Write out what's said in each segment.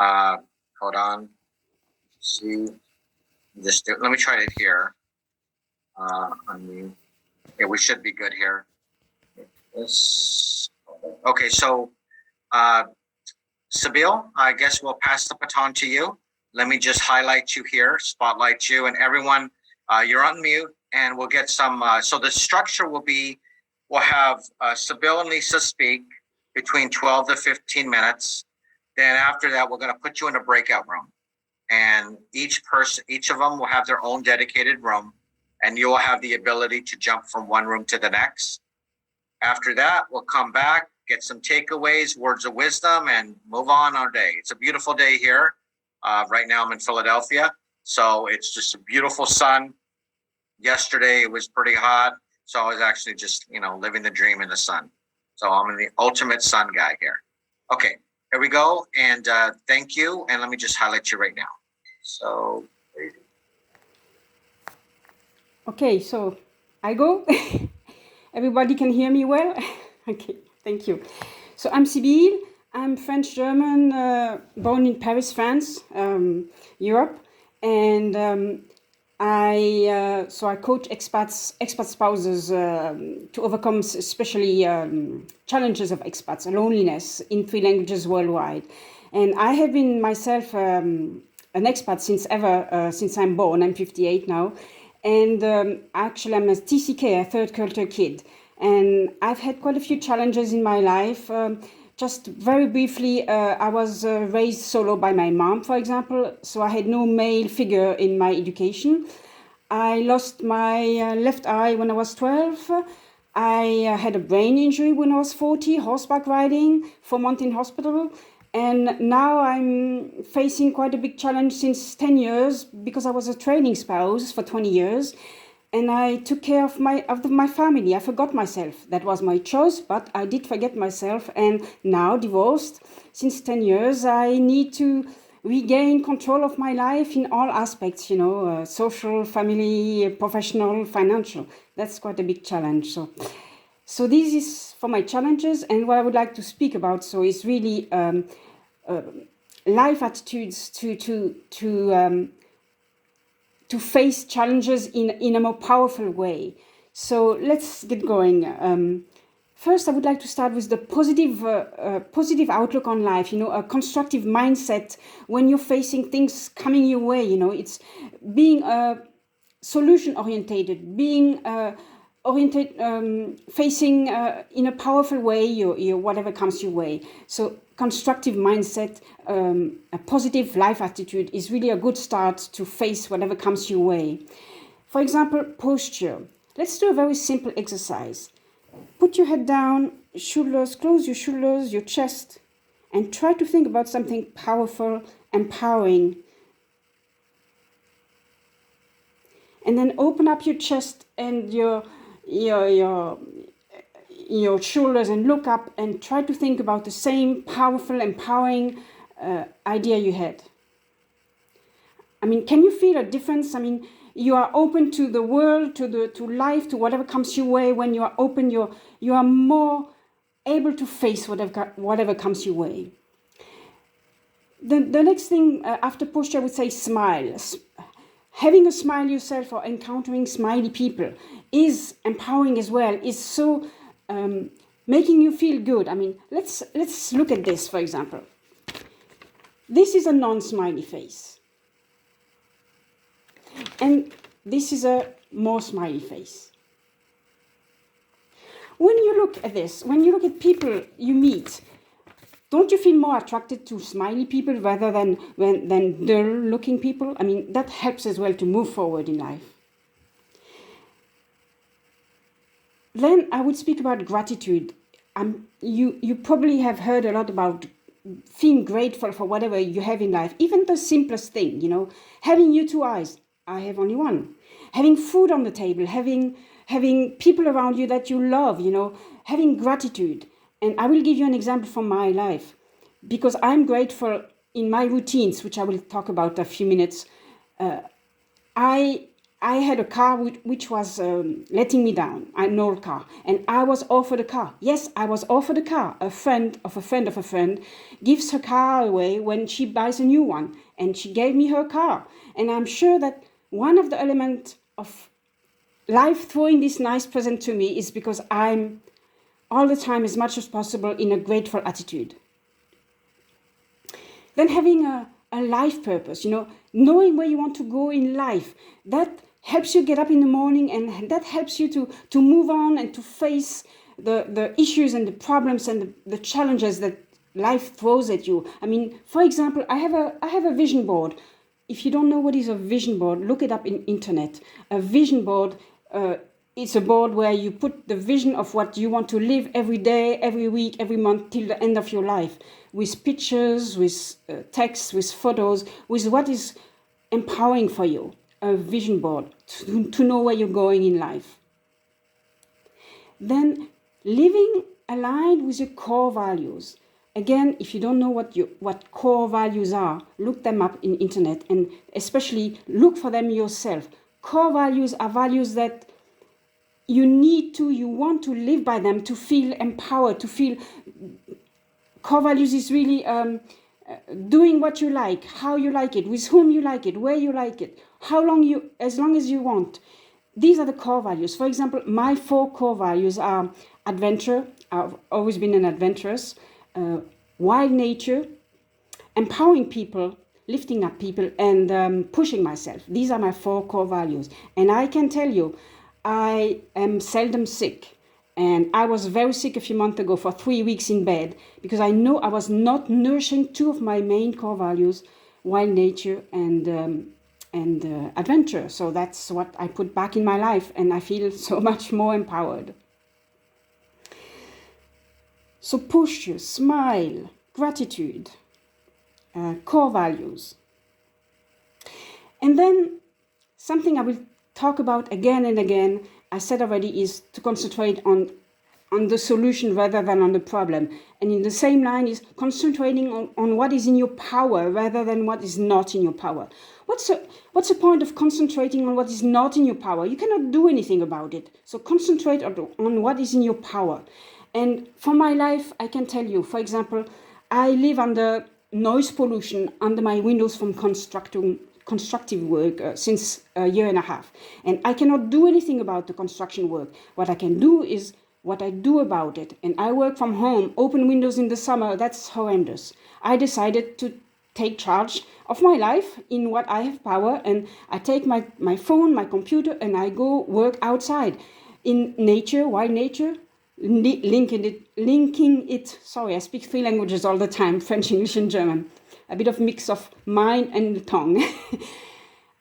Hold on. See, let me try it here. Unmute. Yeah, we should be good here. Okay, so Sabine, I guess we'll pass the baton to you. Let me just highlight you here, spotlight you, and everyone, you're on mute, and we'll get some. So the structure will be, we'll have Sabine and Lisa speak between 12 to 15 minutes. Then after that, we're going to put you in a breakout room, and each of them will have their own dedicated room, and you will have the ability to jump from one room to the next. After that, we'll come back, get some takeaways, words of wisdom, and move on our day. It's a beautiful day here. Right now I'm in Philadelphia, so it's just a beautiful sun. Yesterday it was pretty hot, so I was actually just, living the dream in the sun. So I'm the ultimate sun guy here. Okay, here we go, and thank you, and let me just highlight you right now. So. Okay, so I go. Everybody can hear me well? Okay, thank you. So I'm Sibylle. I'm French-German, born in Paris, France, Europe. And I coach expat spouses to overcome especially challenges of expats, loneliness in 3 languages worldwide. And I have been myself an expat since I'm born. I'm 58 now. And actually, I'm a TCK, a third culture kid. And I've had quite a few challenges in my life. Just very briefly, I was raised solo by my mom, for example. So I had no male figure in my education. I lost my left eye when I was 12. I had a brain injury when I was 40, horseback riding, 4 months in hospital. And now I'm facing quite a big challenge since 10 years because I was a training spouse for 20 years and I took care of my family. I forgot myself. That was my choice, but I did forget myself. And now, divorced since 10 years, I need to regain control of my life in all aspects, social, family, professional, financial. That's quite a big challenge. So this is for my challenges, and what I would like to speak about. So is really life attitudes to face challenges in a more powerful way. So let's get going. First, I would like to start with the positive outlook on life. A constructive mindset when you're facing things coming your way. It's being solution orientated, being facing in a powerful way your whatever comes your way. So constructive mindset, a positive life attitude is really a good start to face whatever comes your way. For example, posture. Let's do a very simple exercise. Put your head down, shoulders, close your shoulders, your chest, and try to think about something powerful, empowering. And then open up your chest and your shoulders and look up and try to think about the same powerful, empowering idea you had. I mean, can you feel a difference? I mean, you are open to the world, to life, to whatever comes your way. When you are open, you are more able to face whatever comes your way. The next thing after posture, I would say smile. Having a smile yourself or encountering smiley people is empowering as well, is so making you feel good. I mean, let's look at this, for example. This is a non-smiley face. And this is a more smiley face. When you look at this, when you look at people you meet, don't you feel more attracted to smiley people rather than dull-looking people? I mean, that helps as well to move forward in life. Then I would speak about gratitude. You probably have heard a lot about feeling grateful for whatever you have in life, even the simplest thing, having your 2 eyes. I have only one. Having food on the table, having people around you that you love, having gratitude. And I will give you an example from my life, because I'm grateful in my routines, which I will talk about a few minutes. I I had a car which was letting me down, an old car, and I was offered a car. Yes, I was offered a car. A friend of a friend of a friend gives her car away when she buys a new one, and she gave me her car. And I'm sure that one of the elements of life throwing this nice present to me is because I'm all the time, as much as possible, in a grateful attitude. Then having a life purpose, knowing where you want to go in life, that helps you get up in the morning, and that helps you to move on and to face the issues and the problems and the challenges that life throws at you. I mean, for example, I have a vision board. If you don't know what is a vision board, look it up in internet. A vision board, it's a board where you put the vision of what you want to live every day, every week, every month till the end of your life, with pictures, with text, with photos, with what is empowering for you. A vision board to know where you're going in life. Then living aligned with your core values. Again, if you don't know what core values are, look them up in internet, and especially look for them yourself. Core values are values that you want to live by them to feel empowered, to feel. Core values is really doing what you like, how you like it, with whom you like it, where you like it, as long as you want. These are the core values. For example, my 4 core values are adventure. I've always been an adventurous. Wild nature, empowering people, lifting up people, and pushing myself. These are my 4 core values. And I can tell you, I am seldom sick. And I was very sick a few months ago for 3 weeks in bed because I know I was not nourishing 2 of my main core values, wild nature and adventure. So that's what I put back in my life, and I feel so much more empowered. So posture, smile, gratitude, core values. And then something I will talk about again and again, I said already, is to concentrate on the solution rather than on the problem. And in the same line is concentrating on what is in your power rather than what is not in your power. What's the point of concentrating on what is not in your power? You cannot do anything about it. So concentrate on what is in your power. And for my life, I can tell you, for example, I live under noise pollution under my windows from constructive work since a year and a half. And I cannot do anything about the construction work. What I can do is what I do about it. And I work from home, open windows in the summer. That's horrendous. I decided to take charge of my life in what I have power, and I take my phone, my computer, and I go work outside in nature, wild nature, linking it. Sorry, I speak 3 languages all the time, French, English, and German. A bit of mix of mind and tongue.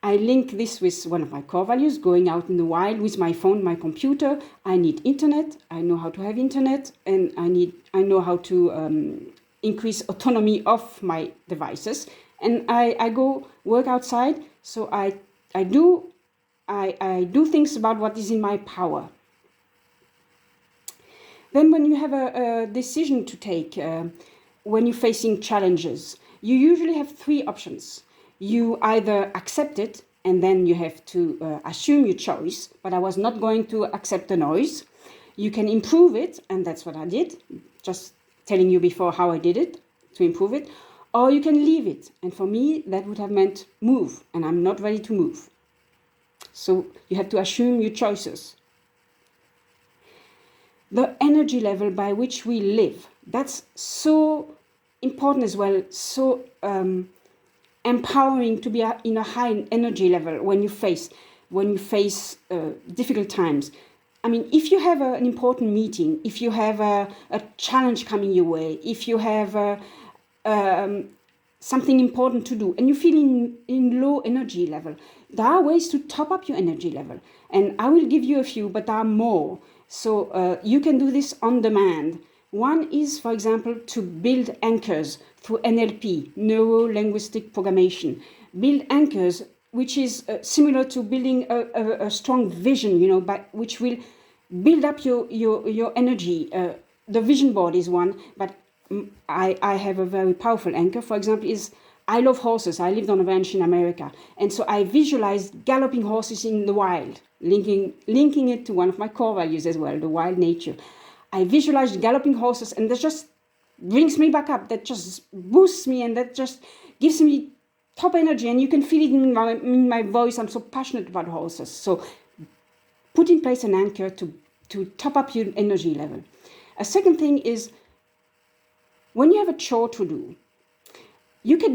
I link this with one of my core values, going out in the wild with my phone, my computer. I need internet. I know how to have internet, and I know how to increase autonomy of my devices. And I go work outside. So I do things about what is in my power. Then when you have a decision to take, when you're facing challenges, you usually have 3 options. You either accept it, and then you have to assume your choice, but I was not going to accept the noise. You can improve it, and that's what I did, just telling you before how I did it, to improve it. Or you can leave it, and for me, that would have meant move, and I'm not ready to move. So you have to assume your choices. The energy level by which we live, that's so important as well, so empowering to be in a high energy level when you face difficult times. I mean, if you have an important meeting, if you have a challenge coming your way, if you have something important to do and you feel in low energy level, there are ways to top up your energy level. And I will give you a few, but there are more. So you can do this on demand. One is, for example, to build anchors through NLP, neuro-linguistic programmation. Build anchors, which is similar to building a strong vision, which will build up your energy. The vision board is one, but I have a very powerful anchor. For example, is I love horses. I lived on a ranch in America. And so I visualized galloping horses in the wild, linking it to one of my core values as well, the wild nature. I visualized galloping horses, and that just brings me back up. That just boosts me, and that just gives me top energy. And you can feel it in my voice. I'm so passionate about horses. So put in place an anchor to top up your energy level. A second thing is, when you have a chore to do, you can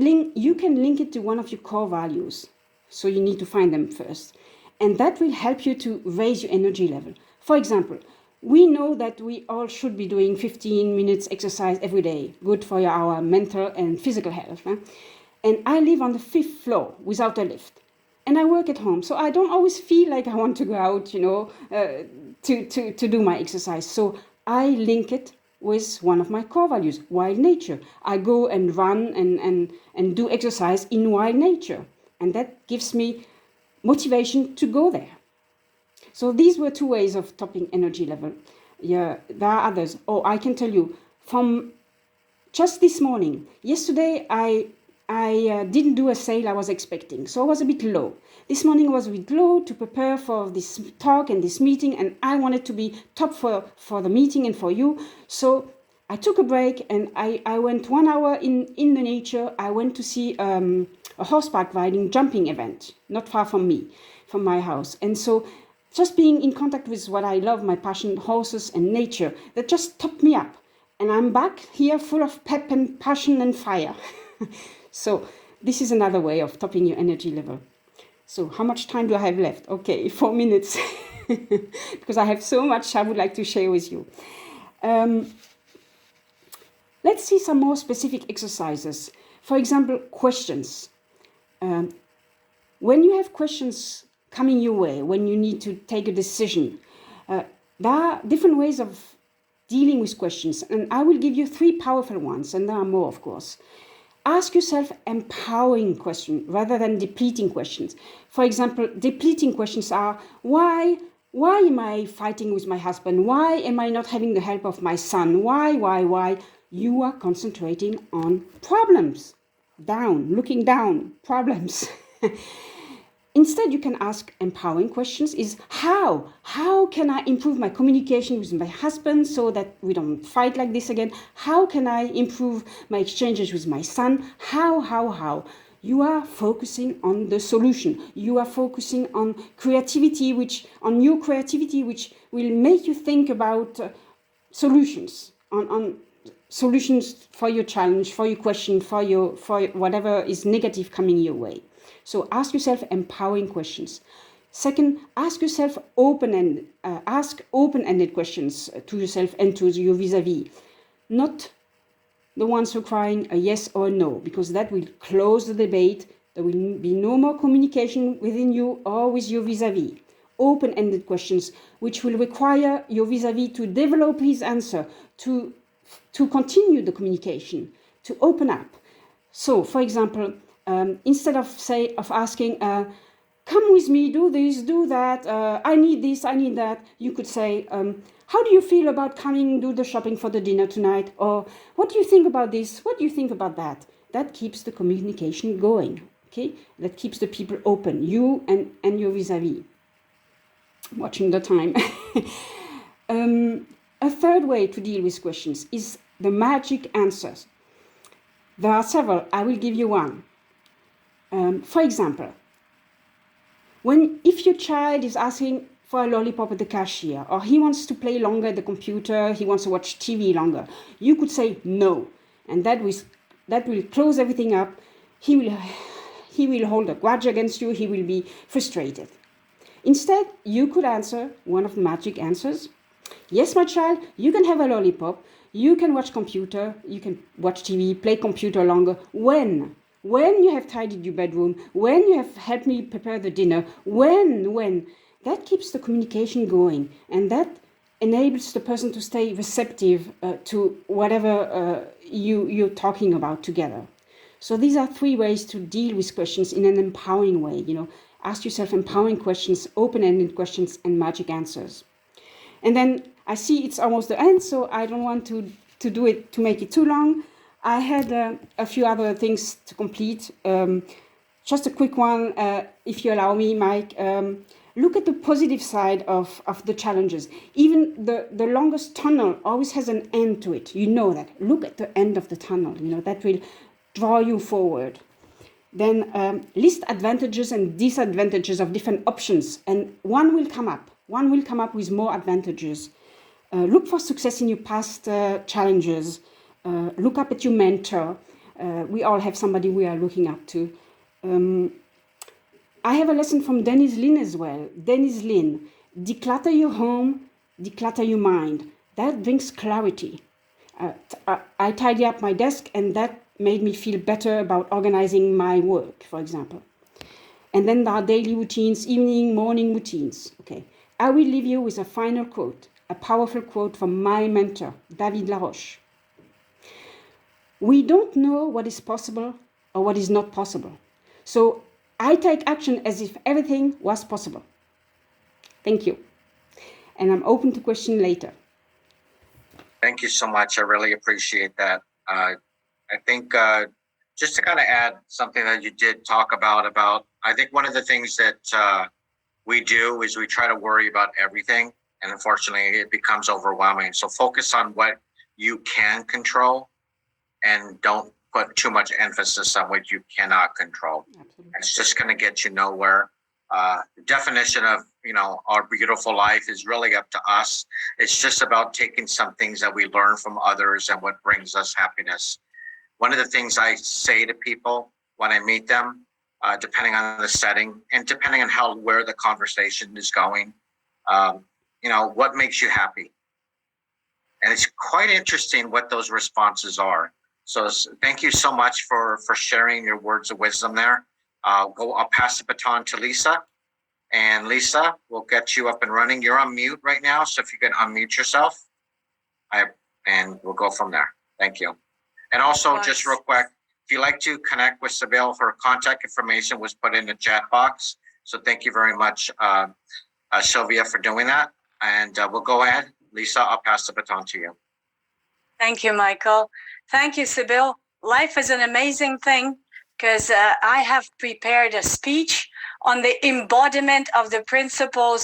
link it to one of your core values. So you need to find them first. And that will help you to raise your energy level. For example, we know that we all should be doing 15 minutes exercise every day, good for our mental and physical health. And I live on the 5th floor without a lift. And I work at home, so I don't always feel like I want to go out, to do my exercise. So I link it with one of my core values, wild nature. I go and run and do exercise in wild nature. And that gives me motivation to go there. So these were 2 ways of topping energy level. Yeah, there are others. Oh, I can tell you, from just this morning, yesterday I didn't do a sale I was expecting, so I was a bit low. This morning I was a bit low to prepare for this talk and this meeting, and I wanted to be top for the meeting and for you. So I took a break and I went 1 hour in the nature. I went to see a horseback riding jumping event, not far from me, from my house. And so just being in contact with what I love, my passion, horses and nature, that just topped me up. And I'm back here full of pep and passion and fire. So this is another way of topping your energy level. So how much time do I have left? Okay, 4 minutes. Because I have so much I would like to share with you. Let's see some more specific exercises. For example, questions. When you have questions coming your way, when you need to take a decision, there are different ways of dealing with questions. And I will give you 3 powerful ones, and there are more, of course. Ask yourself empowering questions rather than depleting questions. For example, depleting questions are, why am I fighting with my husband? Why am I not having the help of my son? Why? You are concentrating on problems. Looking down, problems. Instead, you can ask empowering questions is, how can I improve my communication with my husband so that we don't fight like this again? How can I improve my exchanges with my son? How? You are focusing on the solution. You are focusing on creativity, which will make you think about solutions, on solutions for your challenge, for your question, for whatever is negative coming your way. So ask yourself empowering questions. Second, ask yourself open-ended questions to yourself and to your vis-a-vis. Not the ones who are crying a yes or a no, because that will close the debate. There will be no more communication within you or with your vis-a-vis. Open-ended questions, which will require your vis-a-vis to develop his answer, to continue the communication, to open up. So, for example, instead of asking, come with me, do this, do that, I need this, I need that, you could say, how do you feel about coming do the shopping for the dinner tonight? Or what do you think about this? What do you think about that? That keeps the communication going, okay? That keeps the people open, you and your vis-a-vis. Watching the time. A third way to deal with questions is the magic answers. There are several. I will give you one. For example, if your child is asking for a lollipop at the cashier, or he wants to play longer at the computer, he wants to watch TV longer, you could say no, and that will close everything up. He will hold a grudge against you. He will be frustrated. Instead, you could answer one of the magic answers. Yes, my child, you can have a lollipop. You can watch computer. You can watch TV, play computer longer. When you have tidied your bedroom, when you have helped me prepare the dinner, when. That keeps the communication going, and that enables the person to stay receptive to whatever you're talking about together. So these are 3 ways to deal with questions in an empowering way. Ask yourself empowering questions, open-ended questions, and magic answers. And then I see it's almost the end, so I don't want to do it to make it too long. I had a few other things to complete. Just a quick one, if you allow me, Mike. Look at the positive side of the challenges. Even the longest tunnel always has an end to it. You know that. Look at the end of the tunnel. That will draw you forward. Then list advantages and disadvantages of different options, and one will come up. One will come up with more advantages. Look for success in your past challenges. Look up at your mentor. We all have somebody we are looking up to. I have a lesson from Dennis Lin as well. Dennis Lin, declutter your home, declutter your mind. That brings clarity. I tidy up my desk, and that made me feel better about organizing my work, for example. And then there are daily routines, evening, morning routines. Okay. I will leave you with a final quote, a powerful quote from my mentor, David Laroche. We don't know what is possible or what is not possible. So I take action as if everything was possible. Thank you. And I'm open to question later. Thank you so much. I really appreciate that. I think just to kind of add something that you did talk about, I think one of the things that we do is we try to worry about everything. And unfortunately, it becomes overwhelming. So focus on what you can control and don't put too much emphasis on what you cannot control. Absolutely. It's just going to get you nowhere. The definition of, our beautiful life is really up to us. It's just about taking some things that we learn from others and what brings us happiness. One of the things I say to people when I meet them, depending on the setting and depending on where the conversation is going, what makes you happy? And it's quite interesting what those responses are. So thank you so much for sharing your words of wisdom there. I'll pass the baton to Lisa. And Lisa, we'll get you up and running. You're on mute right now, so if you can unmute yourself, and we'll go from there. Thank you. And also, just real quick, if you'd like to connect with Sybil, her contact information was put in the chat box. So thank you very much, Sylvia, for doing that. And we'll go ahead. Lisa, I'll pass the baton to you. Thank you, Michael. Thank you, Sybil. Life is an amazing thing because I have prepared a speech on the embodiment of the principles